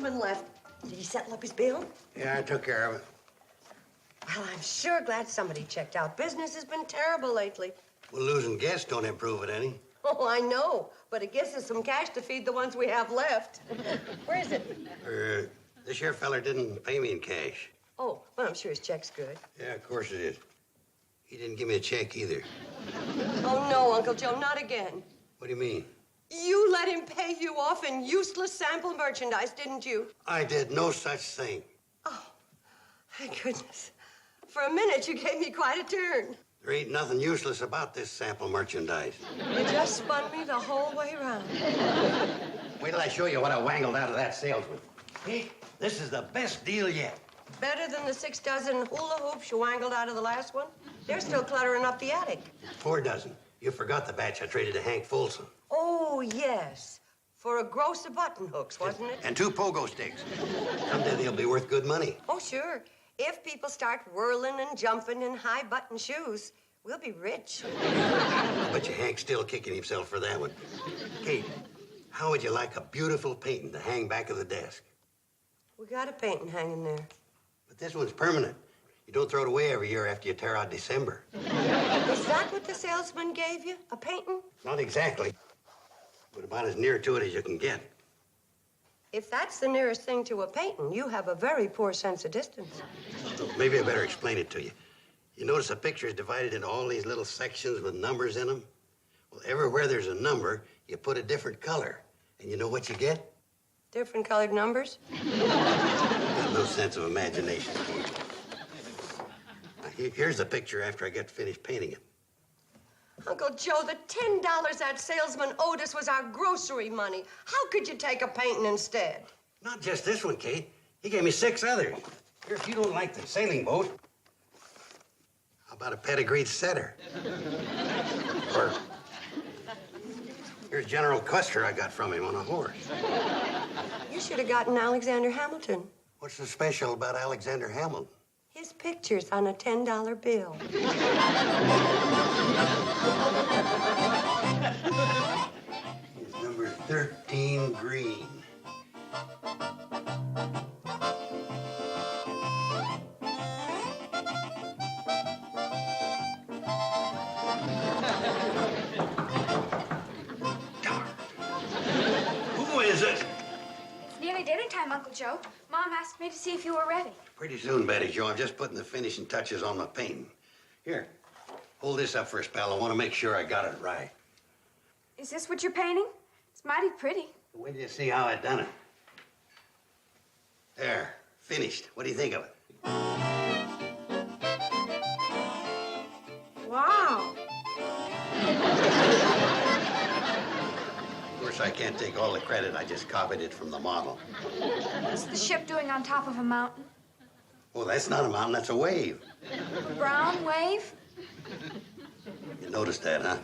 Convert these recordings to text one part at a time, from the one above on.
salesman left. Did he settle up his bill? Yeah, I took care of it. Well, I'm sure glad somebody checked out. Business has been terrible lately. Well, losing guests don't improve it any. Oh, I know, but it gives us some cash to feed the ones we have left. Where is it? This here feller didn't pay me in cash. Oh, well, I'm sure his check's good. Yeah, of course it is. He didn't give me a check either. Oh, no, Uncle Joe, not again. What do you mean? You let him pay you off in useless sample merchandise, didn't you? I did no such thing. Oh, thank goodness. For a minute, you gave me quite a turn. There ain't nothing useless about this sample merchandise. You just spun me the whole way around. Wait till I show you what I wangled out of that salesman. Pete, this is the best deal yet. Better than the 6 dozen hula hoops you wangled out of the last one? They're still cluttering up the attic. 4 dozen. You forgot the batch I traded to Hank Folsom. Oh, yes. For a gross of button hooks, wasn't it? And 2 pogo sticks. Someday they'll be worth good money. Oh, sure. If people start whirling and jumping in high-button shoes, we'll be rich. I bet you Hank's still kicking himself for that one. Kate, how would you like a beautiful painting to hang back of the desk? We got a painting hanging there. But this one's permanent. You don't throw it away every year after you tear out December. Is that what the salesman gave you? A painting? Not exactly, but about as near to it as you can get. If that's the nearest thing to a painting, you have a very poor sense of distance. Well, maybe I better explain it to you. You notice a picture is divided into all these little sections with numbers in them? Well, everywhere there's a number, you put a different color. And you know what you get? Different colored numbers? You have no sense of imagination. Now, here's the picture after I get finished painting it. Uncle Joe, the $10 that salesman owed us was our grocery money. How could you take a painting instead? Not just this one, Kate. He gave me 6 others. Here, if you don't like the sailing boat, how about a pedigreed setter? Or here's General Custer I got from him on a horse. You should have gotten Alexander Hamilton. What's so special about Alexander Hamilton? His picture's on a $10 bill. Here's number 13, green. Who is it? It's nearly dinner time, Uncle Joe. Mom asked me to see if you were ready. Pretty soon, Betty Jo. I'm just putting the finishing touches on my painting. Here, hold this up first, pal. I want to make sure I got it right. Is this what you're painting? It's mighty pretty. Wait till you see how I done it. There, finished. What do you think of it? Wow. Of course, I can't take all the credit. I just copied it from the model. What's the ship doing on top of a mountain? Oh, that's not a mountain. That's a wave. A brown wave? You noticed that, huh?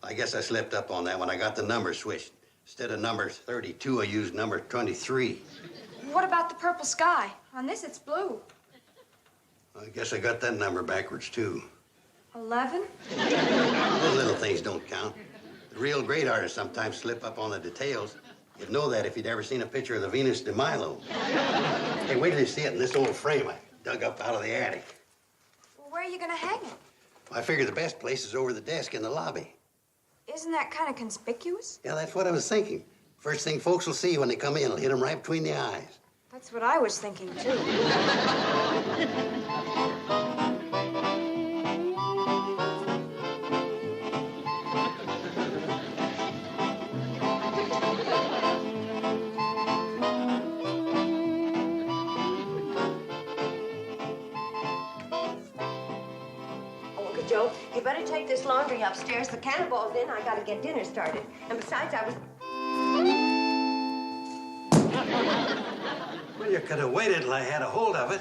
I guess I slipped up on that when I got the numbers switched. Instead of number 32, I used number 23. What about the purple sky? On this, it's blue. I guess I got that number backwards, too. 11? Those little things don't count. The real great artists sometimes slip up on the details. You'd know that if you'd ever seen a picture of the Venus de Milo. Hey, wait till you see it in this old frame I dug up out of the attic. Well, where are you gonna hang it? I figure the best place is over the desk in the lobby. Isn't that kind of conspicuous? Yeah, that's what I was thinking. First thing folks will see when they come in, it'll hit them right between the eyes. That's what I was thinking, too. Joe, you better take this laundry upstairs. The Cannonball's in. I gotta get dinner started. And besides, I was... Well, you could have waited till I had a hold of it.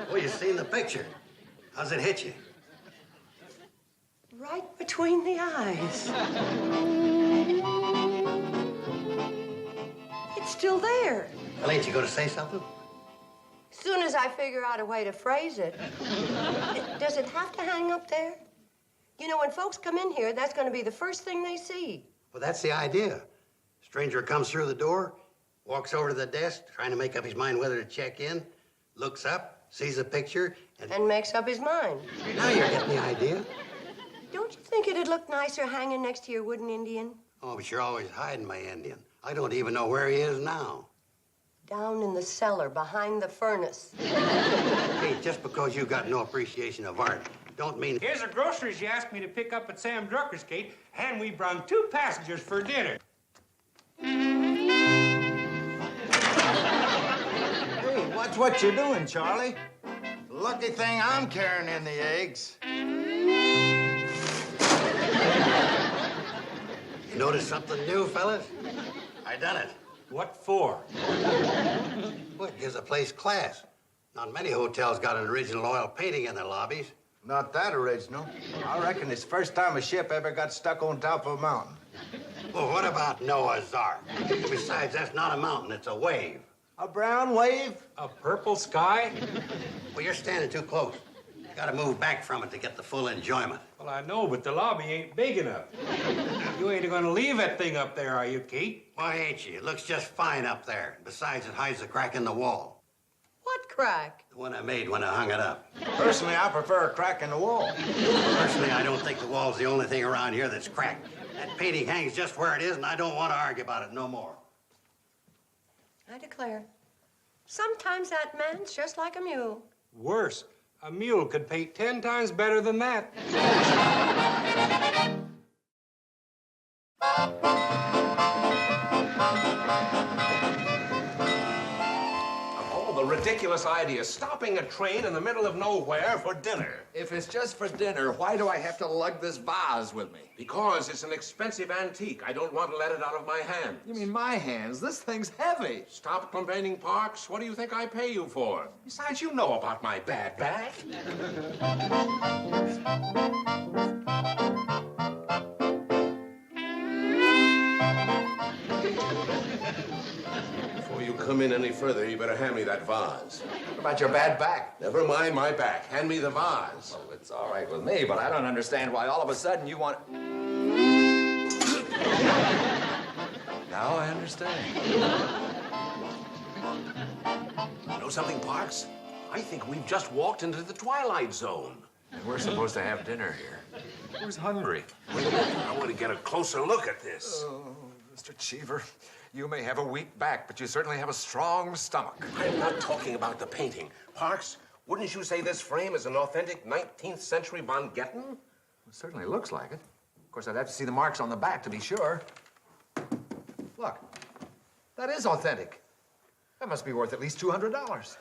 Well, you seen the picture. How's it hit you? Right between the eyes. It's still there. Well, ain't you gonna say something? As soon as I figure out a way to phrase it. Does it have to hang up there? You know, when folks come in here, that's going to be the first thing they see. Well, that's the idea. Stranger comes through the door, Walks over to the desk, trying to make up his mind whether to check in, looks up, sees a picture, and makes up his mind. Now you're getting the idea. Don't you think it'd look nicer hanging next to your wooden Indian? Oh, but you're always hiding my Indian. I don't even know where he is now. Down in the cellar, behind the furnace. Hey, just because you got no appreciation of art, don't mean... Here's the groceries you asked me to pick up at Sam Drucker's, Kate, and we brung 2 passengers for dinner. Hey, watch what you're doing, Charlie. Lucky thing I'm carrying in the eggs. You notice something new, fellas? I done it. What for? Well, it gives a place class. Not many hotels got an original oil painting in their lobbies. Not that original. I reckon it's the first time a ship ever got stuck on top of a mountain. Well, what about Noah's Ark? Besides, that's not a mountain, it's a wave. A brown wave? A purple sky? Well, you're standing too close. You gotta move back from it to get the full enjoyment. Well, I know, but the lobby ain't big enough. You ain't gonna leave that thing up there, are you, Kate? Why ain't you? It looks just fine up there. Besides, it hides a crack in the wall. What crack? The one I made when I hung it up. Personally, I prefer a crack in the wall. Personally, I don't think the wall's the only thing around here that's cracked. That painting hangs just where it is, and I don't want to argue about it no more. I declare, sometimes that man's just like a mule. Worse, a mule could paint 10 times better than that. The ridiculous idea, stopping a train in the middle of nowhere for dinner. If it's just for dinner, why do I have to lug this vase with me? Because it's an expensive antique. I don't want to let it out of my hands. You mean my hands? This thing's heavy. Stop complaining, Parks. What do you think I pay you for? Besides, you know about my bad back. Before you come in any further, you better hand me that vase. What about your bad back? Never mind my back. Hand me the vase. Oh, it's all right with me, but I don't understand why all of a sudden you want... Now I understand. You know something, Parks? I think we've just walked into the Twilight Zone. And we're supposed to have dinner here. Who's hungry? Wait a minute. I want to get a closer look at this. Oh, Mr. Cheever, you may have a weak back, but you certainly have a strong stomach. I'm not talking about the painting. Parks, wouldn't you say this frame is an authentic 19th century Von Getten? It certainly looks like it. Of course, I'd have to see the marks on the back to be sure. Look, that is authentic. That must be worth at least $200.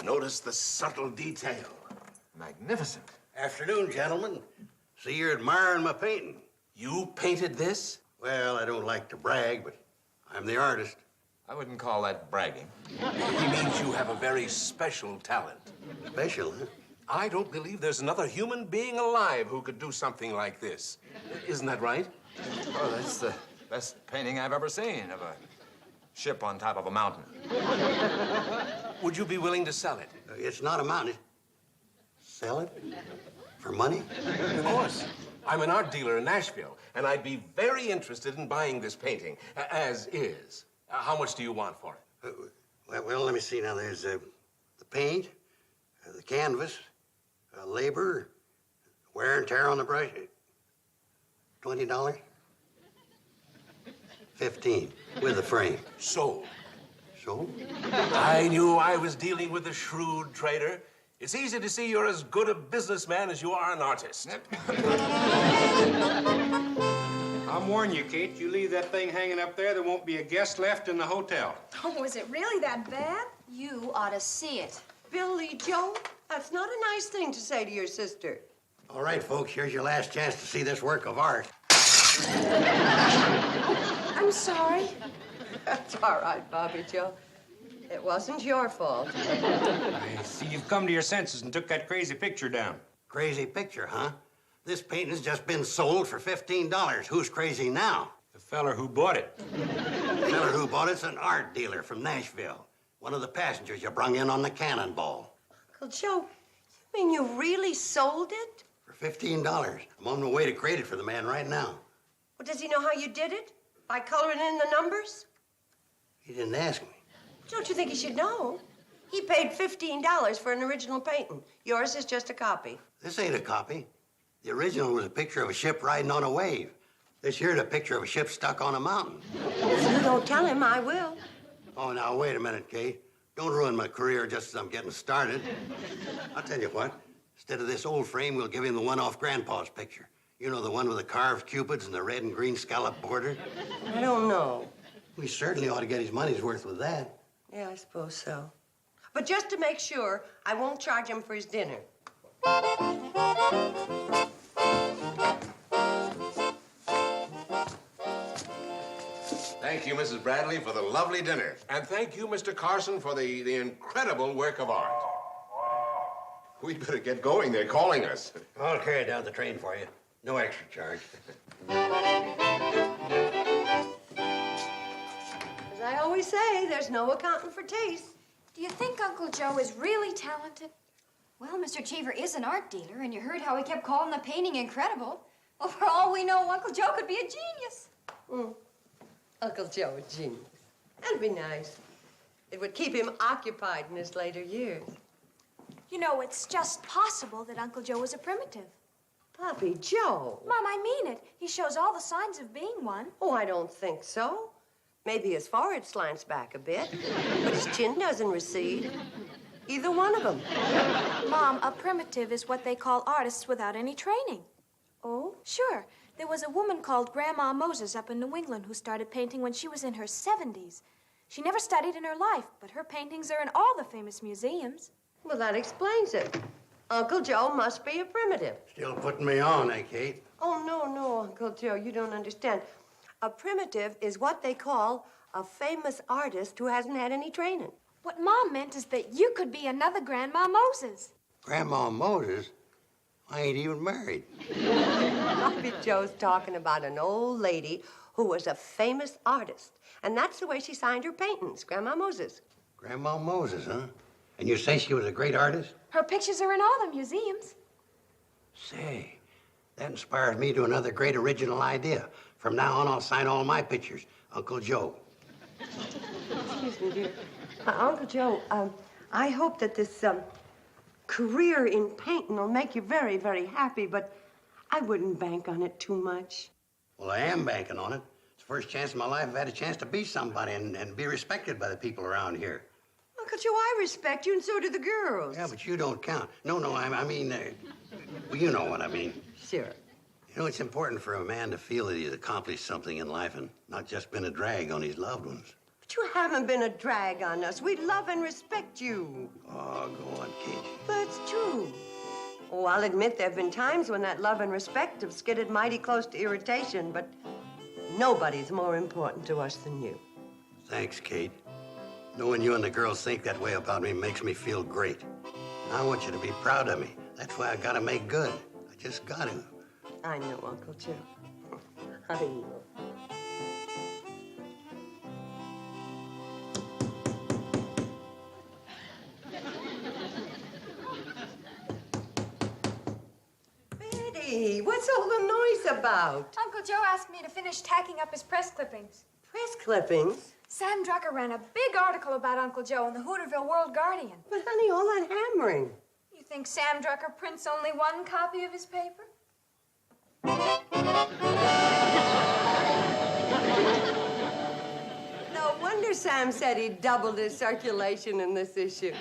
Notice the subtle detail. Magnificent. Afternoon, gentlemen. See, you're admiring my painting. You painted this? Well, I don't like to brag, but I'm the artist. I wouldn't call that bragging. He means you have a very special talent. Special, huh? I don't believe there's another human being alive who could do something like this. Isn't that right? Oh, that's the best painting I've ever seen of a ship on top of a mountain. Would you be willing to sell it? It's not a mountain. Sell it? For money? Of course. I'm an art dealer in Nashville, and I'd be very interested in buying this painting, as is. How much do you want for it? Well, let me see now. There's the paint, the canvas, labor, wear and tear on the brush. $20? 15 with the frame. Sold. Sold? I knew I was dealing with a shrewd trader. It's easy to see you're as good a businessman as you are an artist. I'm warning you, Kate. You leave that thing hanging up there, there won't be a guest left in the hotel. Oh, is it really that bad? You ought to see it. Billie Jo, that's not a nice thing to say to your sister. All right, folks, here's your last chance to see this work of art. I'm sorry. That's all right, Bobbie Jo. It wasn't your fault. I see you've come to your senses and took that crazy picture down. Crazy picture, huh? This painting's just been sold for $15. Who's crazy now? The feller who bought it. The feller who bought it's an art dealer from Nashville. One of the passengers you brung in on the Cannonball. Uncle Joe, you mean you really sold it? For $15. I'm on my way to create it for the man right now. Well, does he know how you did it? By coloring in the numbers? He didn't ask me. Don't you think he should know? He paid $15 for an original painting. Yours is just a copy. This ain't a copy. The original was a picture of a ship riding on a wave. This here's a picture of a ship stuck on a mountain. If you don't tell him, I will. Oh, now, wait a minute, Kate. Don't ruin my career just as I'm getting started. I'll tell you what. Instead of this old frame, we'll give him the one off Grandpa's picture. You know, the one with the carved cupids and the red and green scallop border? I don't know. We certainly ought to get his money's worth with that. Yeah, I suppose so. But just to make sure, I won't charge him for his dinner. Thank you, Mrs. Bradley, for the lovely dinner. And thank you, Mr. Carson, for the incredible work of art. We better get going. They're calling us. I'll carry down the train for you. No extra charge. As I always say, there's no accounting for taste. Do you think Uncle Joe is really talented? Well, Mr. Cheever is an art dealer, and you heard how he kept calling the painting incredible. Well, for all we know, Uncle Joe could be a genius. Uncle Joe, a genius. That'd be nice. It would keep him occupied in his later years. You know, it's just possible that Uncle Joe was a primitive. Bobbie Jo. Mom, I mean it. He shows all the signs of being one. Oh, I don't think so. Maybe his forehead slants back a bit, but his chin doesn't recede. Either one of them. Mom, a primitive is what they call artists without any training. Oh? Sure. There was a woman called Grandma Moses up in New England who started painting when she was in her 70s. She never studied in her life, but her paintings are in all the famous museums. Well, that explains it. Uncle Joe must be a primitive. Still putting me on, eh, Kate? Oh, no, Uncle Joe, you don't understand. A primitive is what they call a famous artist who hasn't had any training. What Mom meant is that you could be another Grandma Moses. Grandma Moses? I ain't even married. Bobbie Jo's talking about an old lady who was a famous artist. And that's the way she signed her paintings, Grandma Moses. Grandma Moses, huh? And you say she was a great artist? Her pictures are in all the museums. Say, that inspires me to another great original idea. From now on, I'll sign all my pictures, Uncle Joe. Excuse me, dear. Uncle Joe, I hope that this career in painting will make you very, very happy, but I wouldn't bank on it too much. Well, I am banking on it. It's the first chance in my life I've had a chance to be somebody and be respected by the people around here. Uncle Joe, I respect you, and so do the girls. Yeah, but you don't count. No, I mean, well, you know what I mean. Sure. You know, it's important for a man to feel that he's accomplished something in life and not just been a drag on his loved ones. But you haven't been a drag on us. We love and respect you. Oh, go on, Kate. But it's true. Oh, I'll admit there have been times when that love and respect have skidded mighty close to irritation, but nobody's more important to us than you. Thanks, Kate. Knowing you and the girls think that way about me makes me feel great. I want you to be proud of me. That's why I gotta make good. I just gotta. I know, Uncle Joe. I know. Betty, what's all the noise about? Uncle Joe asked me to finish tacking up his press clippings. Press clippings? Sam Drucker ran a big article about Uncle Joe in the Hooterville World Guardian. But, honey, all that hammering. You think Sam Drucker prints only one copy of his paper? No wonder Sam said he doubled his circulation in this issue.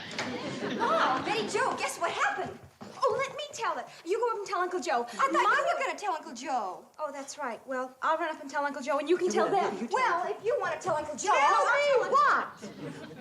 Oh, Betty Jo, guess what happened? Oh, let me tell it. You go up and tell Uncle Joe. I thought you were going to tell Uncle Joe. Oh, that's right. Well, I'll run up and tell Uncle Joe, and you can tell them. Well, if you want to tell Uncle Joe, Tell I'll me what?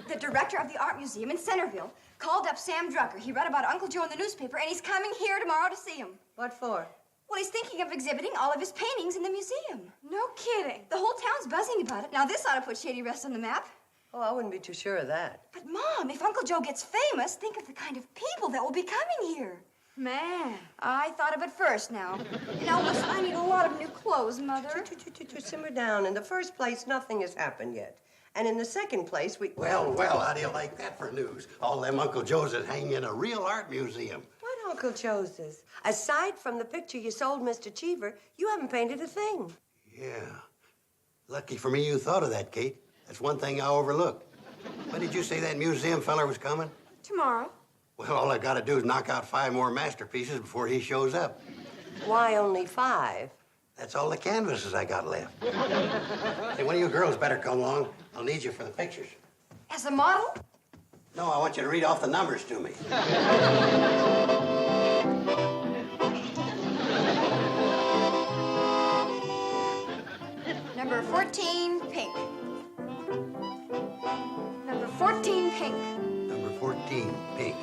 The director of the art museum in Centerville called up Sam Drucker. He read about Uncle Joe in the newspaper, and he's coming here tomorrow to see him. What for? Well, he's thinking of exhibiting all of his paintings in the museum. No kidding. The whole town's buzzing about it. Now, this ought to put Shady Rest on the map. Oh, I wouldn't be too sure of that. But, Mom, if Uncle Joe gets famous, think of the kind of people that will be coming here. Man. I thought of it first now. Now, listen, I need a lot of new clothes, Mother. Simmer down. In the first place, nothing has happened yet. And in the second place, we... Well, how do you like that for news? All them Uncle Joes is hanging in a real art museum. What Uncle Joe's is? Aside from the picture you sold Mr. Cheever, you haven't painted a thing. Yeah. Lucky for me you thought of that, Kate. That's one thing I overlooked. When did you say that museum feller was coming? Tomorrow. Well, all I gotta do is knock out 5 more masterpieces before he shows up. Why only 5? That's all the canvases I got left. Hey, one of you girls better come along. I'll need you for the pictures. As a model? No, I want you to read off the numbers to me. Number 14, pink. Number 14, pink. Number 14, pink.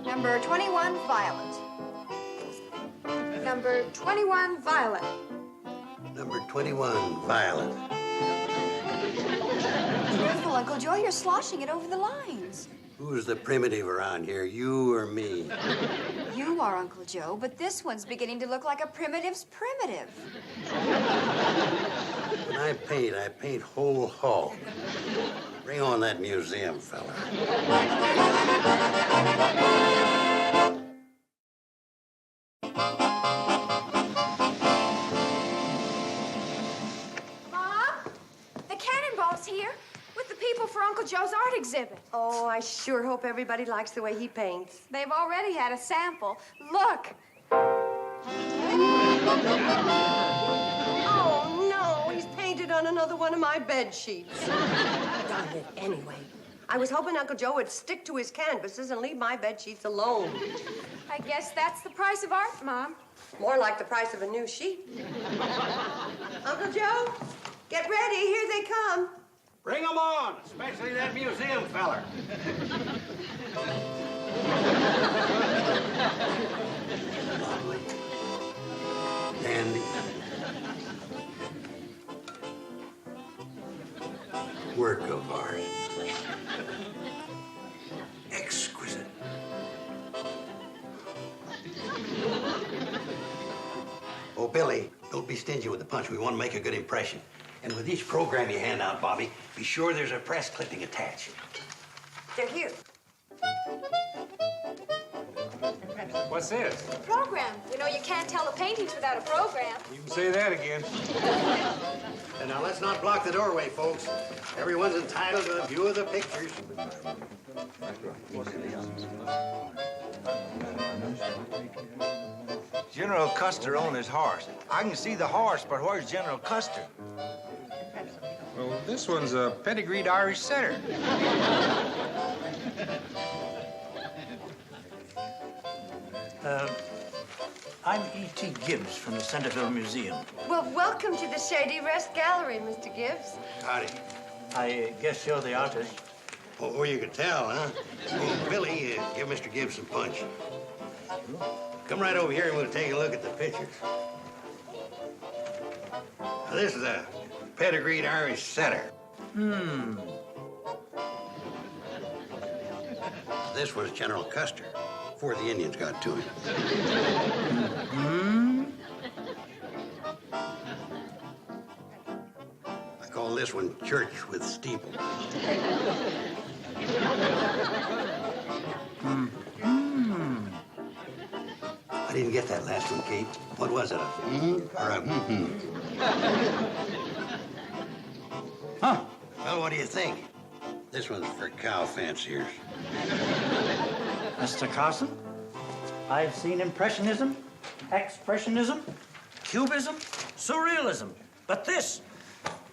Number 21, violet. Number 21, violet. Number 21, violet. Careful, Uncle Joe, you're sloshing it over the lines. Who's the primitive around here, you or me? You are, Uncle Joe, but this one's beginning to look like a primitive's primitive. When I paint whole hog. Bring on that museum fella. Mom, the Cannonball's here with the people for Uncle Joe's art exhibit. Oh, I sure hope everybody likes the way he paints. They've already had a sample. Look. Oh, no, he's painted on another one of my bed sheets. Darn it, anyway. I was hoping Uncle Joe would stick to his canvases and leave my bed sheets alone. I guess that's the price of art, Mom. More like the price of a new sheet. Uncle Joe, get ready. Here they come. Bring 'em on, especially that museum feller. Dandy. Work of art. Exquisite. Oh, Billy, don't be stingy with the punch. We want to make a good impression. And with each program you hand out, Bobbie, be sure there's a press clipping attached. They're here. What's this? Program. You know, you can't tell the paintings without a program. You can say that again. And now let's not block the doorway, folks. Everyone's entitled to a view of the pictures. General Custer on his horse. I can see the horse, but where's General Custer? Well, this one's a pedigreed Irish setter. I'm E.T. Gibbs from the Centerville Museum. Well, welcome to the Shady Rest Gallery, Mr. Gibbs. Howdy. I guess you're the artist. Oh, you could tell, huh? Oh, Billy, give Mr. Gibbs some punch. Come right over here and we'll take a look at the pictures. Now, this is a pedigreed Irish setter. This was General Custer, before the Indians got to him. I call this one Church with Steeple. I didn't get that last one, Kate. What was it, a or a Huh? Well, what do you think? This one's for cow fanciers. Mr. Carson, I've seen Impressionism, Expressionism, Cubism, Surrealism. But this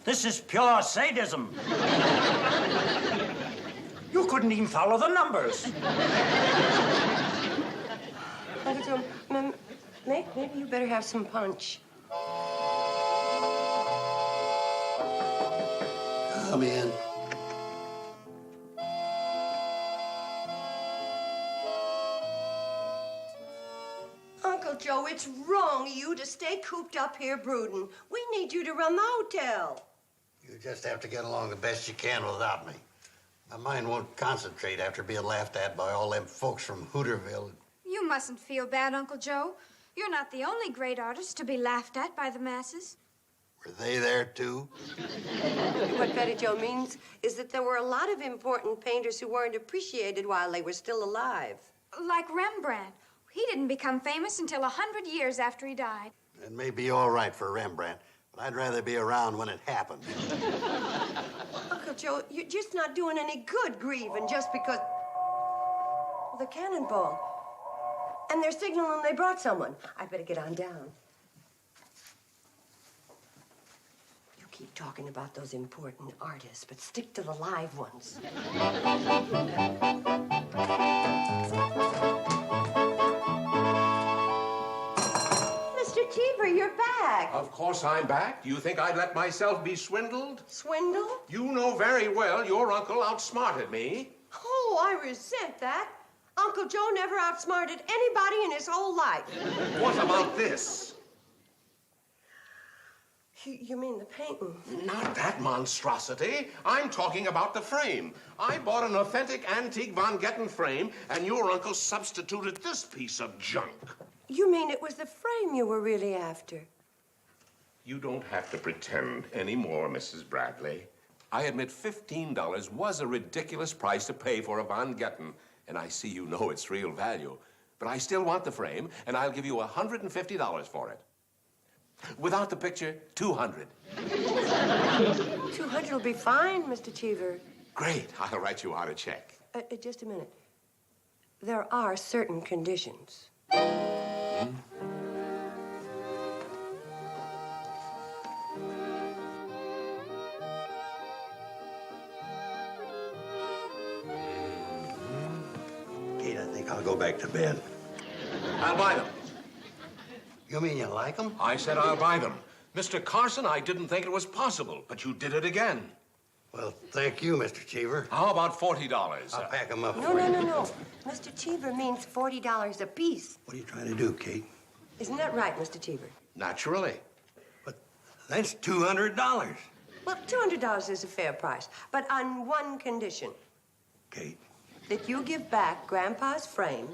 is pure sadism. You couldn't even follow the numbers. Uncle Joe, maybe you better have some punch. Come in. Uncle Joe, it's wrong of you to stay cooped up here brooding. We need you to run the hotel. You just have to get along the best you can without me. My mind won't concentrate after being laughed at by all them folks from Hooterville. You mustn't feel bad, Uncle Joe. You're not the only great artist to be laughed at by the masses. Were they there, too? What Betty Jo means is that there were a lot of important painters who weren't appreciated while they were still alive. Like Rembrandt. He didn't become famous until 100 years after he died. It may be all right for Rembrandt, but I'd rather be around when it happens. Uncle Joe, you're just not doing any good grieving just because... The Cannonball. And they're signaling they brought someone. I better get on down. You keep talking about those important artists, but stick to the live ones. Mr. Cheever, you're back. Of course I'm back. Do you think I'd let myself be swindled? Swindle? You know very well your uncle outsmarted me. Oh, I resent that. Uncle Joe never outsmarted anybody in his whole life. What about this? You mean the painting? Not that monstrosity. I'm talking about the frame. I bought an authentic antique Von Getten frame, and your uncle substituted this piece of junk. You mean it was the frame you were really after? You don't have to pretend anymore, Mrs. Bradley. I admit $15 was a ridiculous price to pay for a Von Getten, and I see you know its real value. But I still want the frame, and I'll give you $150 for it. Without the picture, $200. 200 will be fine, Mr. Cheever. Great. I'll write you out a check. Just a minute. There are certain conditions. Kate, I think I'll go back to bed. I'll buy them. You mean you like them? I said I'll buy them. Mr. Carson, I didn't think it was possible, but you did it again. Well, thank you, Mr. Cheever. How about $40? I'll pack them up No, for no, you. no, no. Mr. Cheever means $40 apiece. What are you trying to do, Kate? Isn't that right, Mr. Cheever? Naturally. But that's $200. Well, $200 is a fair price, but on one condition. Kate. That you give back Grandpa's frame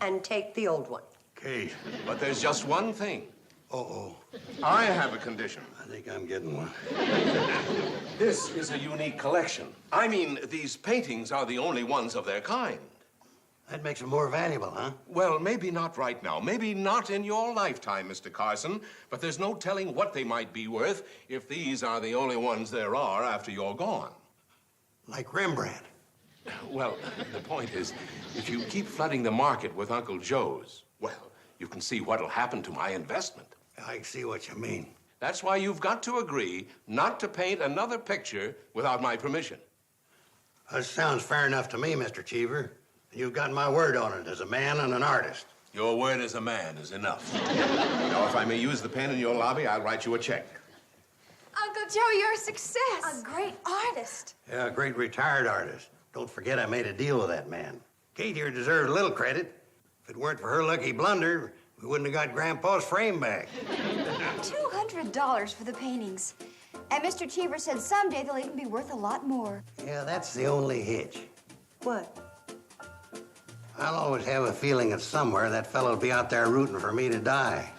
and take the old one. Kate. But there's just one thing. Uh-oh. I have a condition. I think I'm getting one. This is a unique collection. I mean, these paintings are the only ones of their kind. That makes them more valuable, huh? Well, maybe not right now. Maybe not in your lifetime, Mr. Carson. But there's no telling what they might be worth if these are the only ones there are after you're gone. Like Rembrandt. Well, the point is, if you keep flooding the market with Uncle Joe's, well, you can see what'll happen to my investment. I can see what you mean. That's why you've got to agree not to paint another picture without my permission. That sounds fair enough to me, Mr. Cheever. You've got my word on it as a man and an artist. Your word as a man is enough. Now, if I may use the pen in your lobby, I'll write you a check. Uncle Joe, you're a success. A great artist. Yeah, a great retired artist. Don't forget I made a deal with that man. Kate here deserved a little credit. If it weren't for her lucky blunder, we wouldn't have got Grandpa's frame back. $200 for the paintings. And Mr. Cheever said someday they'll even be worth a lot more. Yeah, that's the only hitch. What? I'll always have a feeling that somewhere that fellow'll be out there rooting for me to die.